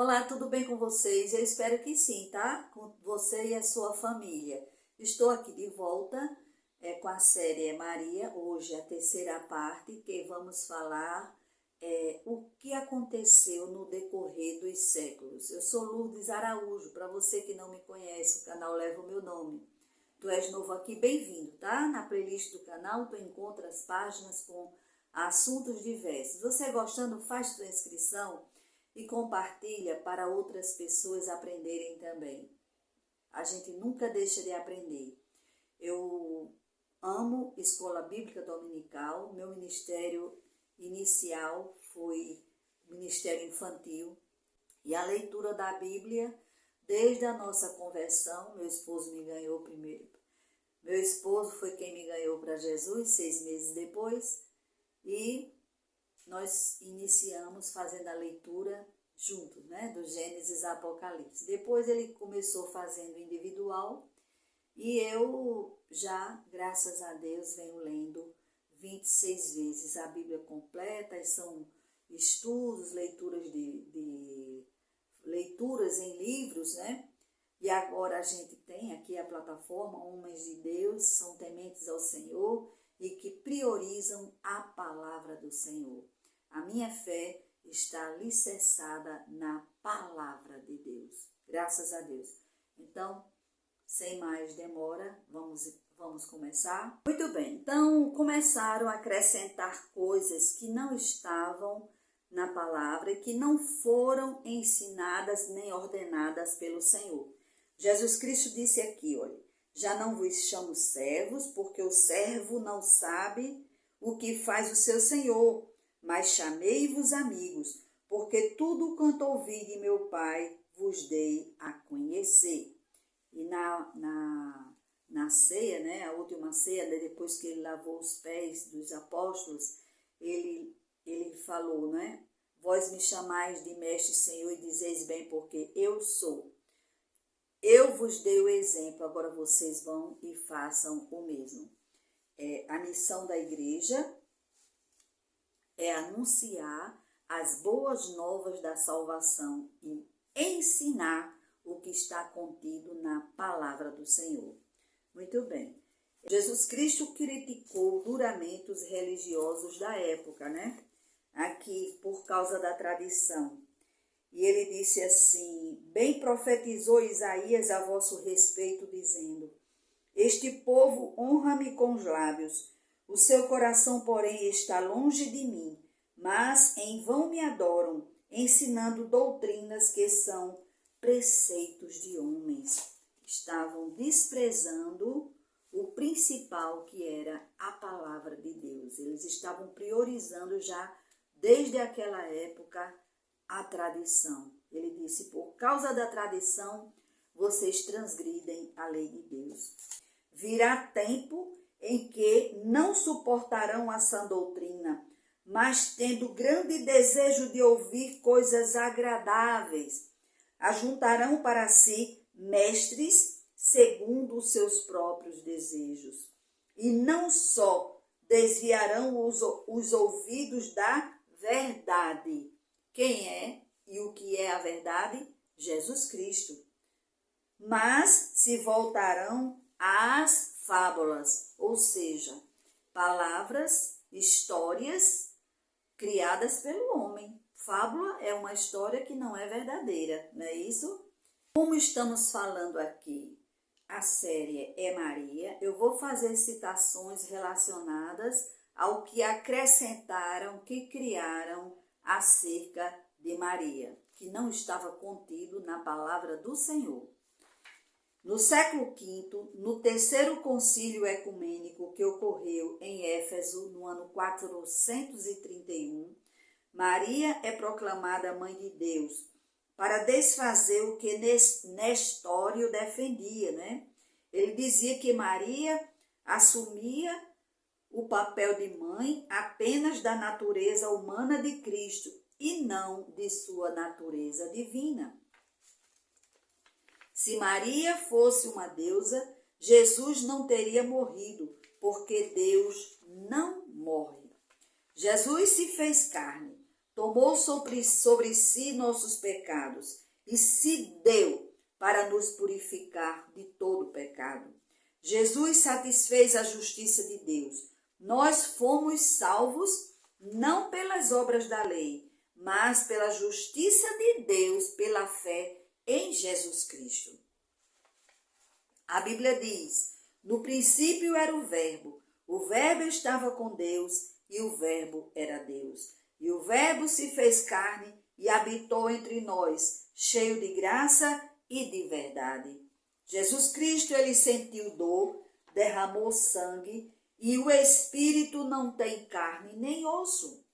Olá, tudo bem com vocês? Eu espero que sim, tá? Com você e a sua família. Estou aqui de volta com a série Maria, hoje a terceira parte, que vamos falar o que aconteceu no decorrer dos séculos. Eu sou Lourdes Araújo, para você que não me conhece, o canal leva o meu nome. Tu és novo aqui, bem-vindo, tá? Na playlist do canal tu encontra as páginas com assuntos diversos. Você gostando, faz tua inscrição e compartilha para outras pessoas aprenderem também. A gente nunca deixa de aprender. Eu amo Escola Bíblica Dominical, meu ministério inicial foi ministério infantil e a leitura da Bíblia, desde a nossa conversão, meu esposo me ganhou primeiro. Meu esposo foi quem me ganhou para Jesus 6 meses depois e nós iniciamos fazendo a leitura juntos, né, do Gênesis a Apocalipse. Depois ele começou fazendo individual e eu já, graças a Deus, venho lendo 26 vezes a Bíblia completa. E são estudos, leituras em livros, né? E agora a gente tem aqui a plataforma Homens de Deus, são tementes ao Senhor e que priorizam a palavra do Senhor. A minha fé está alicerçada na palavra de Deus. Graças a Deus. Então, sem mais demora, vamos começar? Muito bem, então começaram a acrescentar coisas que não estavam na palavra e que não foram ensinadas nem ordenadas pelo Senhor. Jesus Cristo disse aqui, olha, já não vos chamo servos, porque o servo não sabe o que faz o seu Senhor, mas chamei-vos amigos, porque tudo quanto ouvi de meu Pai vos dei a conhecer. E na ceia, né, a última ceia, depois que ele lavou os pés dos apóstolos, ele falou, né, vós me chamais de mestre, Senhor, e dizeis bem, porque eu sou. Eu vos dei o exemplo, agora vocês vão e façam o mesmo. A missão da igreja é anunciar as boas novas da salvação e ensinar o que está contido na palavra do Senhor. Muito bem. Jesus Cristo criticou duramente os religiosos da época, né? Aqui, por causa da tradição. E ele disse assim, bem profetizou Isaías a vosso respeito, dizendo, este povo honra-me com os lábios, o seu coração, porém, está longe de mim, mas em vão me adoram, ensinando doutrinas que são preceitos de homens. Estavam desprezando o principal, que era a palavra de Deus. Eles estavam priorizando já, desde aquela época, a tradição. Ele disse, por causa da tradição, vocês transgridem a lei de Deus. Virá tempo em que não suportarão a sã doutrina, mas tendo grande desejo de ouvir coisas agradáveis, ajuntarão para si mestres segundo os seus próprios desejos. E não só desviarão os ouvidos da verdade. Quem é e o que é a verdade? Jesus Cristo. Mas se voltarão às fábulas, ou seja, palavras, histórias criadas pelo homem. Fábula é uma história que não é verdadeira, não é isso? Como estamos falando aqui, a série é Maria, eu vou fazer citações relacionadas ao que acrescentaram, que criaram acerca de Maria, que não estava contido na palavra do Senhor. No século V, no terceiro concílio ecumênico que ocorreu em Éfeso, no ano 431, Maria é proclamada Mãe de Deus, para desfazer o que Nestório defendia, né? Ele dizia que Maria assumia o papel de mãe apenas da natureza humana de Cristo e não de sua natureza divina. Se Maria fosse uma deusa, Jesus não teria morrido, porque Deus não morre. Jesus se fez carne, tomou sobre si nossos pecados e se deu para nos purificar de todo pecado. Jesus satisfez a justiça de Deus. Nós fomos salvos não pelas obras da lei, mas pela justiça de Deus, pela fé em Jesus Cristo. A Bíblia diz: no princípio era o Verbo estava com Deus e o Verbo era Deus. E o Verbo se fez carne e habitou entre nós, cheio de graça e de verdade. Jesus Cristo, ele sentiu dor, derramou sangue e o Espírito não tem carne nem osso.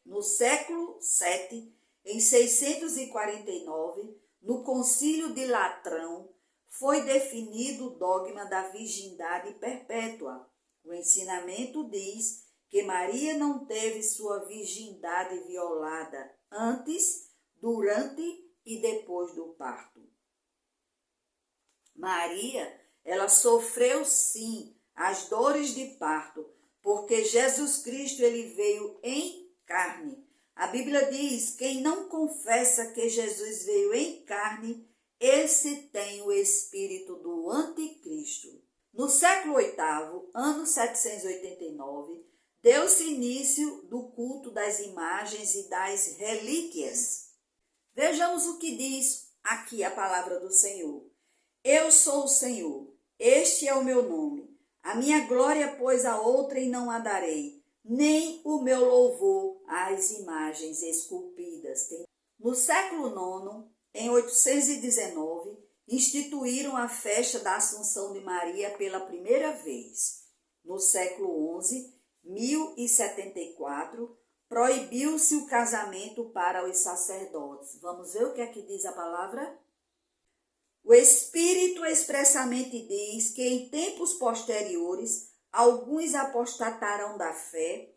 No século VII, em 649, no Concílio de Latrão, foi definido o dogma da virgindade perpétua. O ensinamento diz que Maria não teve sua virgindade violada antes, durante e depois do parto. Maria, ela sofreu sim as dores de parto, porque Jesus Cristo, ele veio em carne. A Bíblia diz: quem não confessa que Jesus veio em carne, esse tem o espírito do anticristo. No século VIII, ano 789, deu-se início do culto das imagens e das relíquias. Vejamos o que diz aqui a palavra do Senhor. Eu sou o Senhor, este é o meu nome. A minha glória, pois, a outrem não a darei, nem o meu louvor às imagens esculpidas. No século IX, em 819, instituíram a festa da Assunção de Maria pela primeira vez. No século XI, 1074, proibiu-se o casamento para os sacerdotes. Vamos ver o que é que diz a palavra? O Espírito expressamente diz que em tempos posteriores alguns apostataram da fé,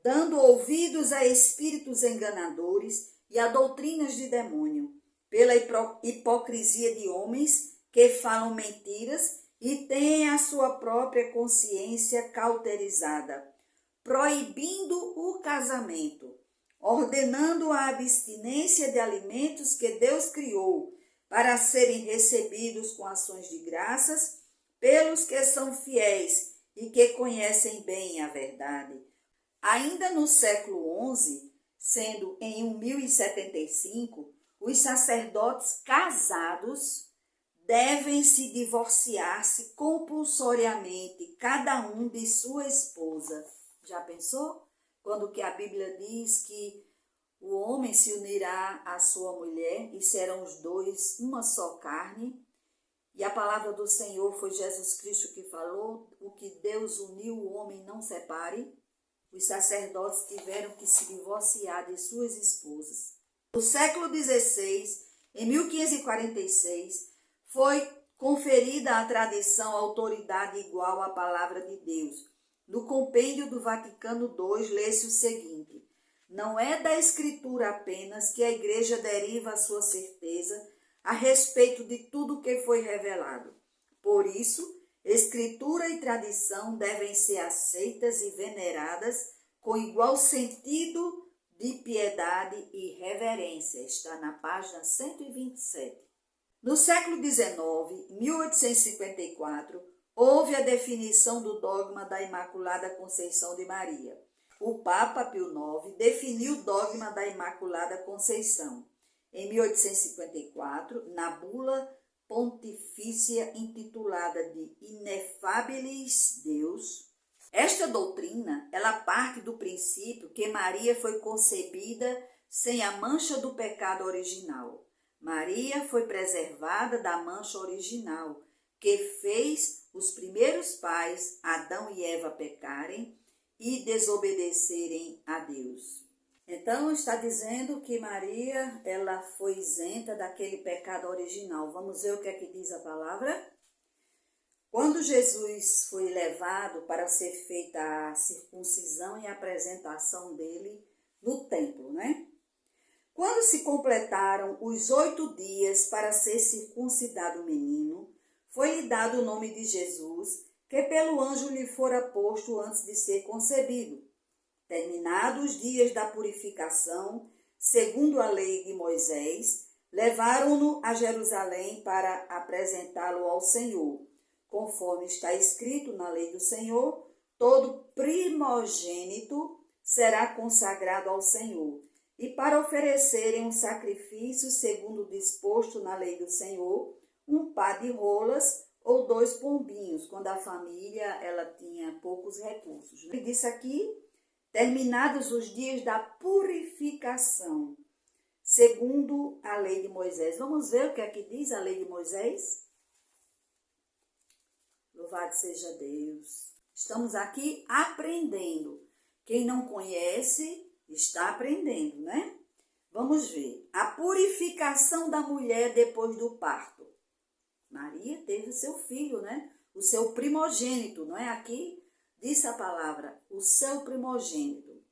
dando ouvidos a espíritos enganadores e a doutrinas de demônio, pela hipocrisia de homens que falam mentiras e têm a sua própria consciência cauterizada, proibindo o casamento, ordenando a abstinência de alimentos que Deus criou para serem recebidos com ações de graças pelos que são fiéis e que conhecem bem a verdade. Ainda no século XI, sendo em 1075, os sacerdotes casados devem se divorciar-se compulsoriamente, cada um de sua esposa. Já pensou? Quando que a Bíblia diz que o homem se unirá à sua mulher e serão os dois uma só carne. E a palavra do Senhor foi Jesus Cristo que falou: o que Deus uniu, o homem não separe. Os sacerdotes tiveram que se divorciar de suas esposas. No século XVI, em 1546, foi conferida à tradição autoridade igual à palavra de Deus. No compêndio do Vaticano II, lê-se o seguinte: não é da Escritura apenas que a Igreja deriva a sua certeza a respeito de tudo que foi revelado. Por isso, Escritura e tradição devem ser aceitas e veneradas com igual sentido de piedade e reverência. Está na página 127. No século XIX, 1854, houve a definição do dogma da Imaculada Conceição de Maria. O Papa Pio IX definiu o dogma da Imaculada Conceição em 1854, na bula pontifícia intitulada de Inefabilis Deus. Esta doutrina, ela parte do princípio que Maria foi concebida sem a mancha do pecado original. Maria foi preservada da mancha original, que fez os primeiros pais, Adão e Eva, pecarem e desobedecerem a Deus. Então, está dizendo que Maria, ela foi isenta daquele pecado original. Vamos ver o que é que diz a palavra? Quando Jesus foi levado para ser feita a circuncisão e a apresentação dele no templo, né? Quando se completaram os 8 dias para ser circuncidado o menino, foi-lhe dado o nome de Jesus, que pelo anjo lhe fora posto antes de ser concebido. Terminados os dias da purificação, segundo a lei de Moisés, levaram-no a Jerusalém para apresentá-lo ao Senhor. Conforme está escrito na lei do Senhor, todo primogênito será consagrado ao Senhor. E para oferecerem um sacrifício segundo disposto na lei do Senhor, um par de rolas ou 2 pombinhos, quando a família ela tinha poucos recursos. Ele disse aqui, terminados os dias da purificação, segundo a lei de Moisés. Vamos ver o que é que diz a lei de Moisés? Louvado seja Deus. Estamos aqui aprendendo. Quem não conhece, está aprendendo, né? Vamos ver. A purificação da mulher depois do parto. Maria teve o seu filho, né? O seu primogênito, não é? Aqui diz a palavra, o seu primogênito.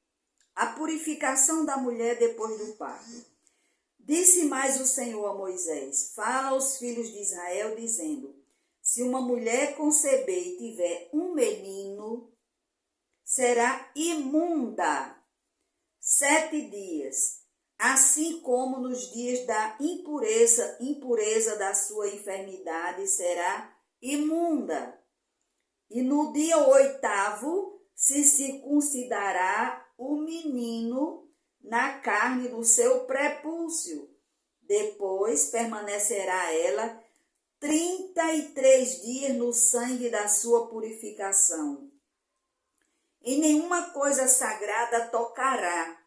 A purificação da mulher depois do parto. Disse mais o Senhor a Moisés, fala aos filhos de Israel, dizendo, se uma mulher conceber e tiver um menino, será imunda 7 dias, assim como nos dias da impureza da sua enfermidade será imunda. E no dia 8º se circuncidará o menino na carne do seu prepúcio. Depois permanecerá ela 33 dias no sangue da sua purificação. E nenhuma coisa sagrada tocará,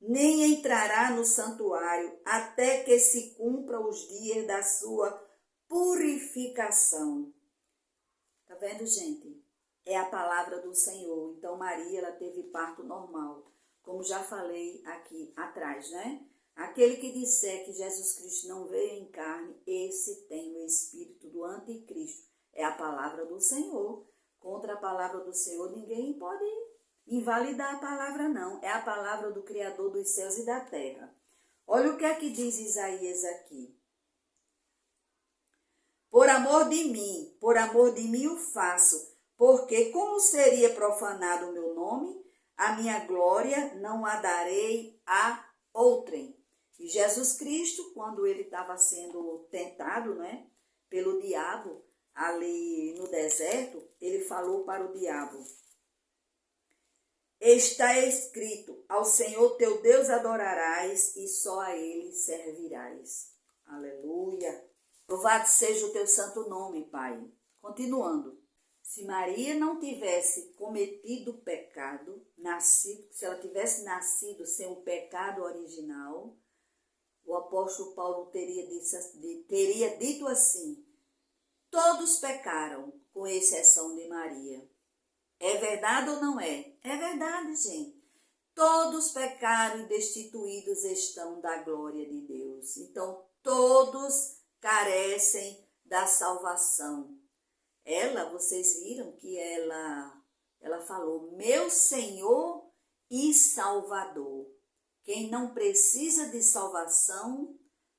nem entrará no santuário, até que se cumpra os dias da sua purificação. Tá vendo, gente? É a palavra do Senhor. Então, Maria, ela teve parto normal, como já falei aqui atrás, né? Aquele que disser que Jesus Cristo não veio em carne, esse tem o espírito do anticristo. É a palavra do Senhor. Contra a palavra do Senhor, ninguém pode invalidar a palavra, não. É a palavra do Criador dos céus e da terra. Olha o que é que diz Isaías aqui. Por amor de mim o faço, porque como seria profanado o meu nome, a minha glória não a darei a outrem. E Jesus Cristo, quando ele estava sendo tentado, né, pelo diabo, ali no deserto, ele falou para o diabo, está escrito, ao Senhor teu Deus adorarás e só a ele servirás. Aleluia. Louvado seja o teu santo nome, Pai. Continuando. Se Maria não tivesse cometido pecado, se ela tivesse nascido sem um pecado original, o apóstolo Paulo teria dito assim, todos pecaram, com exceção de Maria. É verdade ou não é? É verdade, gente. Todos pecaram e destituídos estão da glória de Deus. Então, todos carecem da salvação. Vocês viram que ela falou, meu Senhor e Salvador. Quem não precisa de salvação,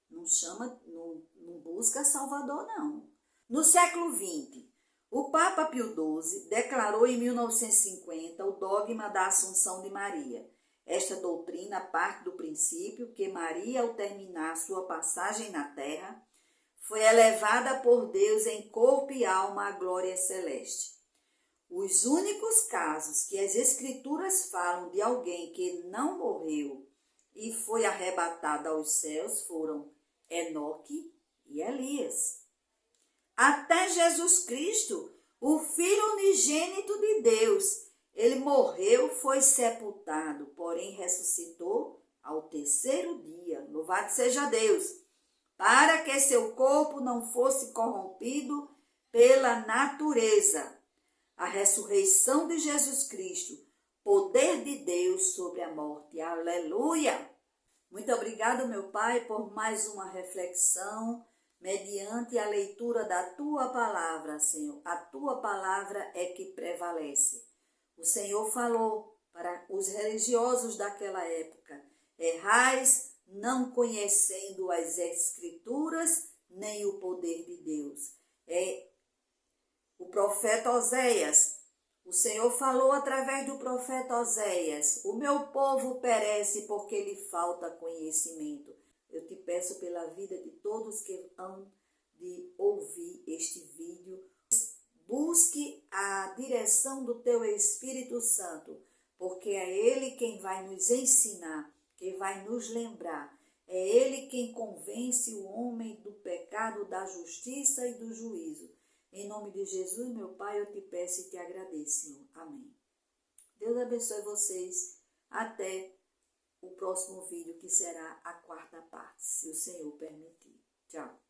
não busca Salvador, não. No século XX, o Papa Pio XII declarou em 1950 o dogma da Assunção de Maria. Esta doutrina parte do princípio que Maria, ao terminar sua passagem na terra, foi elevada por Deus em corpo e alma à glória celeste. Os únicos casos que as Escrituras falam de alguém que não morreu e foi arrebatado aos céus foram Enoque e Elias. Até Jesus Cristo, o Filho unigênito de Deus, ele morreu, foi sepultado, porém ressuscitou ao 3º dia. Louvado seja Deus! Para que seu corpo não fosse corrompido pela natureza. A ressurreição de Jesus Cristo, poder de Deus sobre a morte. Aleluia! Muito obrigado, meu Pai, por mais uma reflexão mediante a leitura da Tua palavra, Senhor. A Tua palavra é que prevalece. O Senhor falou para os religiosos daquela época, errais não conhecendo as Escrituras, nem o poder de Deus. O profeta Oséias, O Senhor falou através do profeta Oséias: o meu povo perece porque lhe falta conhecimento. Eu te peço pela vida de todos que hão de ouvir este vídeo. Busque a direção do teu Espírito Santo, porque é Ele quem vai nos ensinar, quem vai nos lembrar. É Ele quem convence o homem do pecado, da justiça e do juízo. Em nome de Jesus, meu Pai, eu te peço e te agradeço, Senhor. Amém. Deus abençoe vocês. Até o próximo vídeo, que será a quarta parte, se o Senhor permitir. Tchau.